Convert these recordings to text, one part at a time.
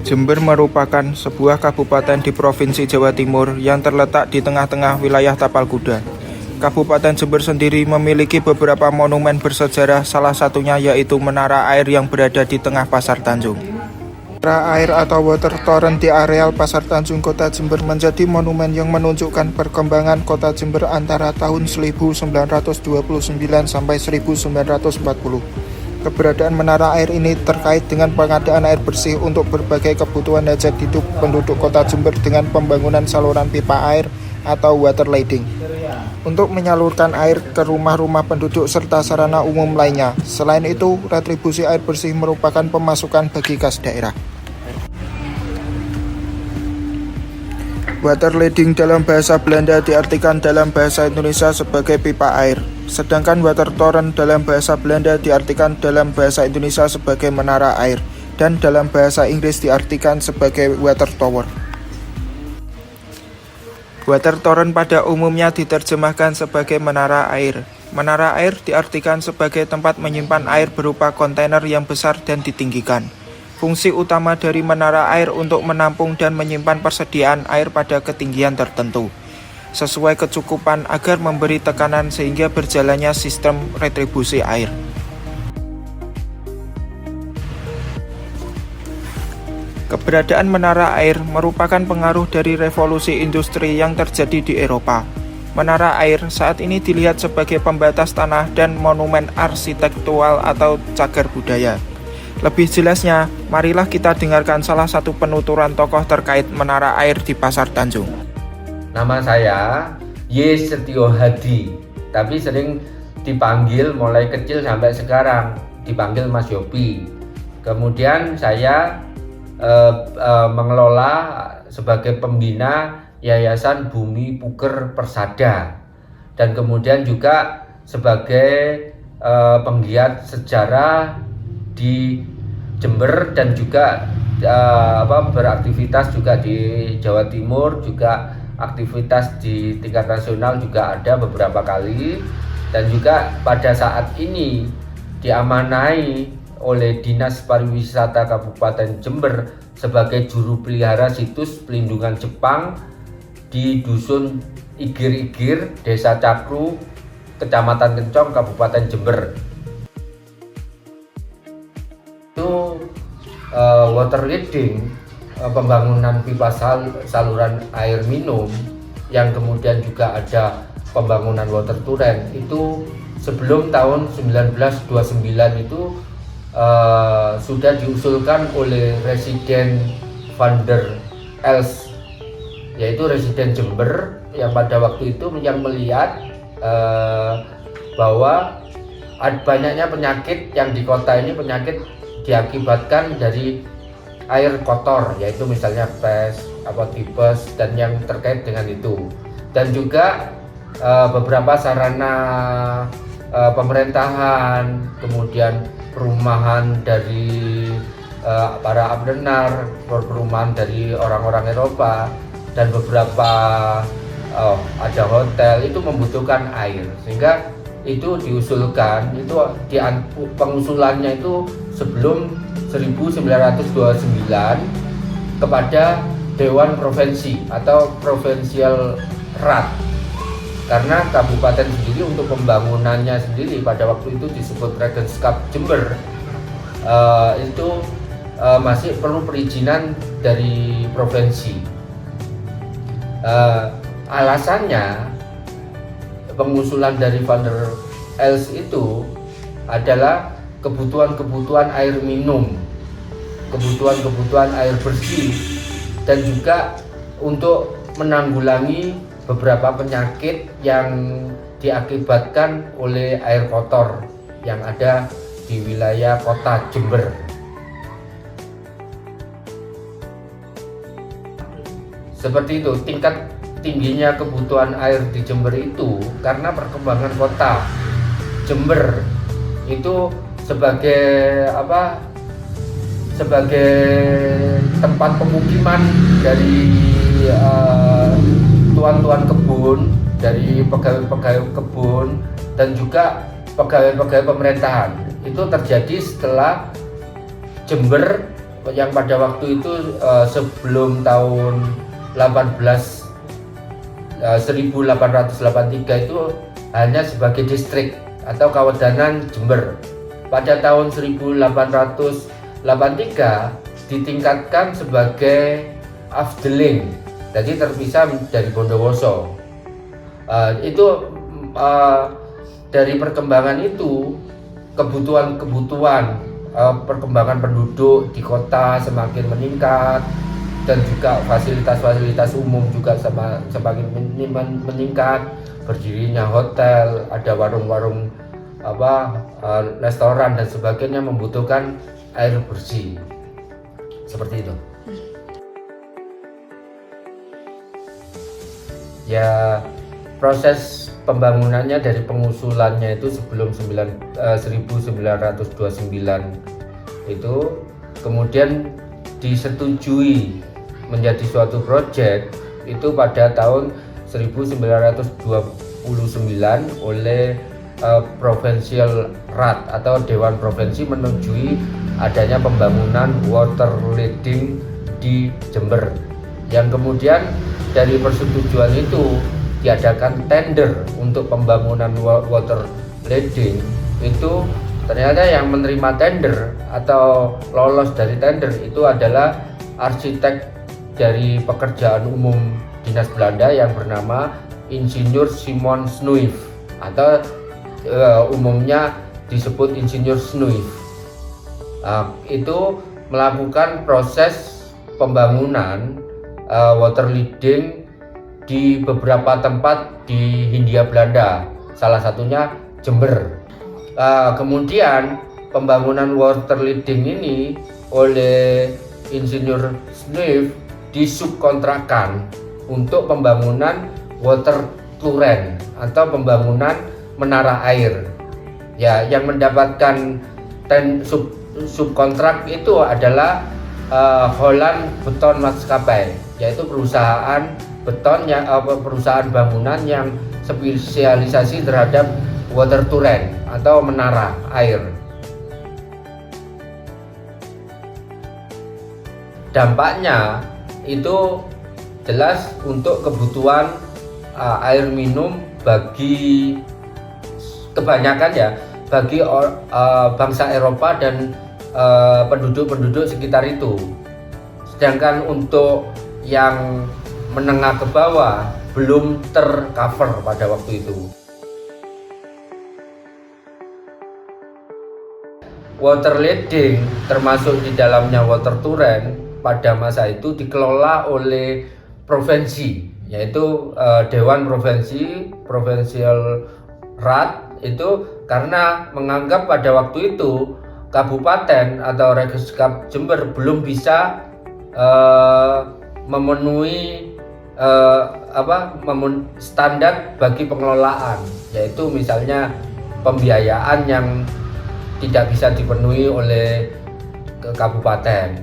Jember merupakan sebuah kabupaten di Provinsi Jawa Timur yang terletak di tengah-tengah wilayah Tapal Kuda. Kabupaten Jember sendiri memiliki beberapa monumen bersejarah, salah satunya yaitu Menara Air yang berada di tengah Pasar Tanjung. Menara Air atau Water Torrent di areal Pasar Tanjung, Kota Jember menjadi monumen yang menunjukkan perkembangan Kota Jember antara tahun 1929 sampai 1940. Keberadaan menara air ini terkait dengan pengadaan air bersih untuk berbagai kebutuhan hajat hidup penduduk Kota Jember dengan pembangunan saluran pipa air atau water leading untuk menyalurkan air ke rumah-rumah penduduk serta sarana umum lainnya. Selain itu, retribusi air bersih merupakan pemasukan bagi kas daerah. Water leading dalam bahasa Belanda diartikan dalam bahasa Indonesia sebagai pipa air. Sedangkan water torrent dalam bahasa Belanda diartikan dalam bahasa Indonesia sebagai menara air, dan dalam bahasa Inggris diartikan sebagai water tower. Water torrent pada umumnya diterjemahkan sebagai menara air. Menara air diartikan sebagai tempat menyimpan air berupa kontainer yang besar dan ditinggikan. Fungsi utama dari menara air untuk menampung dan menyimpan persediaan air pada ketinggian tertentu sesuai kecukupan agar memberi tekanan sehingga berjalannya sistem retribusi air. Keberadaan menara air merupakan pengaruh dari revolusi industri yang terjadi di Eropa. Menara air saat ini dilihat sebagai pembatas tanah dan monumen arsitektural atau cagar budaya. Lebih jelasnya, marilah kita dengarkan salah satu penuturan tokoh terkait menara air di Pasar Tanjung. Nama saya Y. Setio Hadi, tapi sering dipanggil mulai kecil sampai sekarang, dipanggil Mas Yopi. Kemudian saya mengelola sebagai pembina Yayasan Bumi Puker Persada, dan kemudian juga sebagai penggiat sejarah di Jember dan juga beraktivitas juga di Jawa Timur, juga aktivitas di tingkat nasional juga ada beberapa kali, dan juga pada saat ini diamanai oleh Dinas Pariwisata Kabupaten Jember sebagai juru pelihara situs pelindungan Jepang di Dusun Igir-Igir, Desa Cakru, Kecamatan Kencong, Kabupaten Jember. Itu water leading, pembangunan pipa saluran air minum, yang kemudian juga ada pembangunan water torrent itu sebelum tahun 1929 itu sudah diusulkan oleh Residen van der Els, yaitu Residen Jember, yang pada waktu itu yang melihat bahwa banyaknya penyakit yang di kota ini, penyakit diakibatkan dari air kotor, yaitu misalnya pes, tipes, dan yang terkait dengan itu. Dan juga beberapa sarana pemerintahan, kemudian perumahan dari para abdenar, perumahan dari orang-orang Eropa, dan beberapa ada hotel itu membutuhkan air, sehingga itu diusulkan, itu pengusulannya itu sebelum 1929 kepada Dewan Provinsi atau Provincial Rat, karena kabupaten sendiri untuk pembangunannya sendiri pada waktu itu disebut Regenskap Jember, itu masih perlu perizinan dari provinsi. Alasannya pengusulan dari Van der Els itu adalah kebutuhan air minum, kebutuhan air bersih, dan juga untuk menanggulangi beberapa penyakit yang diakibatkan oleh air kotor yang ada di wilayah kota Jember. Seperti itu, tingkat tingginya kebutuhan air di Jember itu karena perkembangan kota Jember itu sebagai tempat pemukiman dari tuan-tuan kebun kebun, dari pegawai-pegawai kebun dan juga pegawai-pegawai pemerintahan. Itu terjadi setelah Jember yang pada waktu itu sebelum tahun 1883 itu hanya sebagai distrik atau kawedanan Jember. Pada tahun 1883 ditingkatkan sebagai Afdeling, jadi terpisah dari Bondowoso. Dari perkembangan itu, kebutuhan perkembangan penduduk di kota semakin meningkat dan juga fasilitas-fasilitas umum juga semakin meningkat. Berdirinya hotel, ada warung-warung restoran dan sebagainya, membutuhkan air bersih. Seperti itu. Ya, proses pembangunannya dari pengusulannya itu sebelum 1929 itu kemudian disetujui menjadi suatu proyek itu pada tahun 1929 oleh Provincial Rat atau Dewan Provinsi menyetujui adanya pembangunan water leading di Jember, yang kemudian dari persetujuan itu diadakan tender untuk pembangunan water leading. Itu ternyata yang menerima tender atau lolos dari tender itu adalah arsitek dari pekerjaan umum dinas Belanda yang bernama Insinyur Simon Snuif atau umumnya disebut Insinyur Snuif. Itu melakukan proses pembangunan water leading di beberapa tempat di Hindia Belanda, salah satunya Jember. Kemudian pembangunan water leading ini oleh Insinyur Snuif disubkontrakkan untuk pembangunan water turret atau pembangunan menara air. Ya, yang mendapatkan subkontrak itu adalah Holland Beton Maatskappij, yaitu perusahaan beton perusahaan bangunan yang spesialisasi terhadap water turret atau menara air. Dampaknya itu jelas untuk kebutuhan air minum bagi kebanyakan bagi bangsa Eropa dan penduduk-penduduk sekitar itu. Sedangkan untuk yang menengah ke bawah belum tercover pada waktu itu. Water leading termasuk di dalamnya water turret pada masa itu dikelola oleh provinsi, yaitu Dewan Provinsi Provincial Rat, itu karena menganggap pada waktu itu kabupaten atau Regeskap Jember belum bisa memenuhi standar bagi pengelolaan, yaitu misalnya pembiayaan yang tidak bisa dipenuhi oleh kabupaten.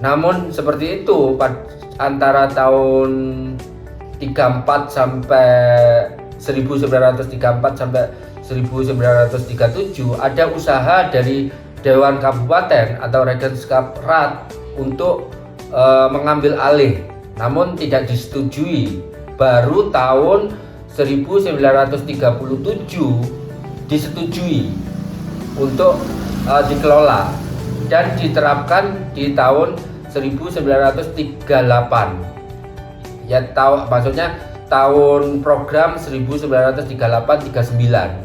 Namun seperti itu antara tahun 34 sampai 1934 sampai 1937 ada usaha dari Dewan Kabupaten atau Regeskap Rat untuk mengambil alih, namun tidak disetujui. Baru tahun 1937 disetujui untuk dikelola dan diterapkan di tahun 1938. Ya, maksudnya tahun program 1938-39.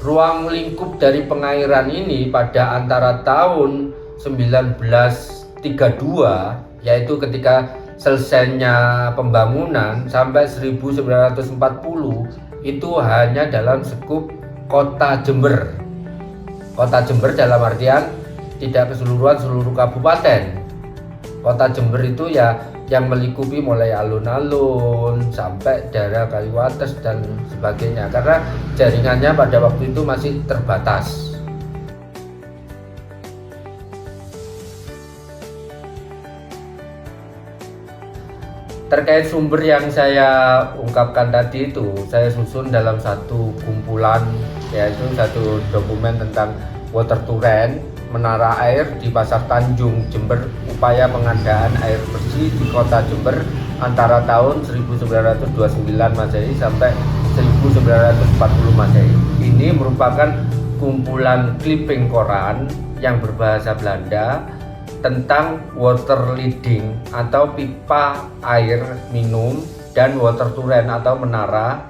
Ruang lingkup dari pengairan ini pada antara tahun 1932, yaitu ketika selesainya pembangunan, sampai 1940 itu hanya dalam skup kota Jember. Kota Jember dalam artian tidak keseluruhan seluruh kabupaten. Kota Jember itu ya yang melingkupi mulai alun-alun sampai daerah Kaliwates dan sebagainya, karena jaringannya pada waktu itu masih terbatas. terkait sumber yang saya ungkapkan tadi itu, saya susun dalam satu kumpulan, yaitu satu dokumen tentang water turret, menara air di Pasar Tanjung, Jember, upaya pengadaan air bersih di kota Jember antara tahun 1929 Masehi sampai 1940 Masehi. Ini merupakan kumpulan clipping koran yang berbahasa Belanda tentang water leading atau pipa air minum dan water turret atau menara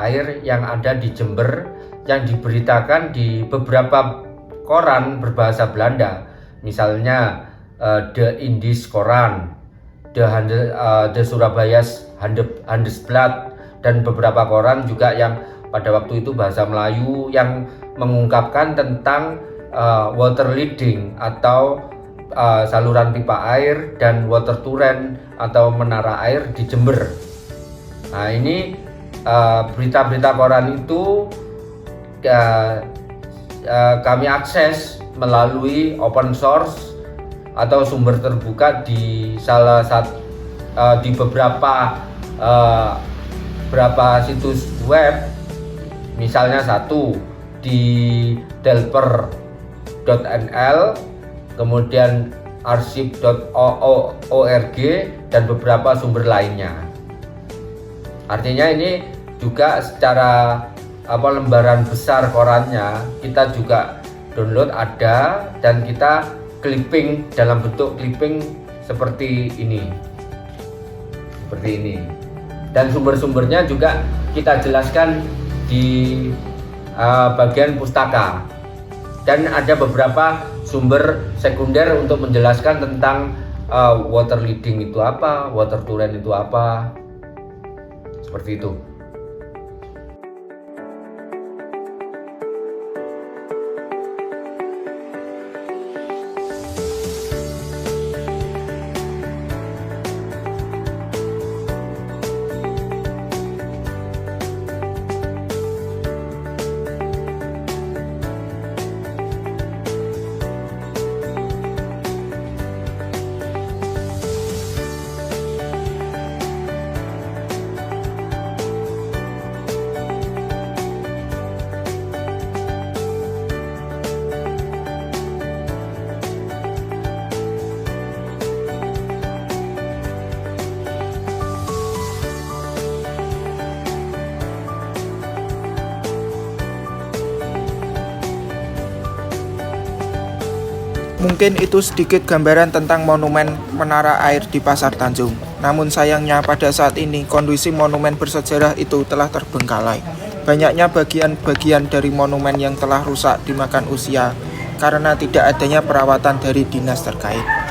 air yang ada di Jember, yang diberitakan di beberapa koran berbahasa Belanda, misalnya The Indies Koran, The Surabayas Handelsblad, dan beberapa koran juga yang pada waktu itu bahasa Melayu yang mengungkapkan tentang water leading atau saluran pipa air dan water turret atau menara air di Jember. Nah, ini berita-berita koran itu kami akses melalui open source atau sumber terbuka di di beberapa situs web, misalnya satu di delper.nl, kemudian arsip.org, dan beberapa sumber lainnya. Artinya ini juga secara lembaran besar korannya kita juga download ada, dan kita clipping dalam bentuk clipping seperti ini. Dan sumber-sumbernya juga kita jelaskan di bagian pustaka, dan ada beberapa sumber sekunder untuk menjelaskan tentang water leading itu apa, water turret itu apa, seperti itu. Mungkin itu sedikit gambaran tentang monumen menara air di Pasar Tanjung. Namun sayangnya pada saat ini kondisi monumen bersejarah itu telah terbengkalai. Banyaknya bagian-bagian dari monumen yang telah rusak dimakan usia karena tidak adanya perawatan dari dinas terkait.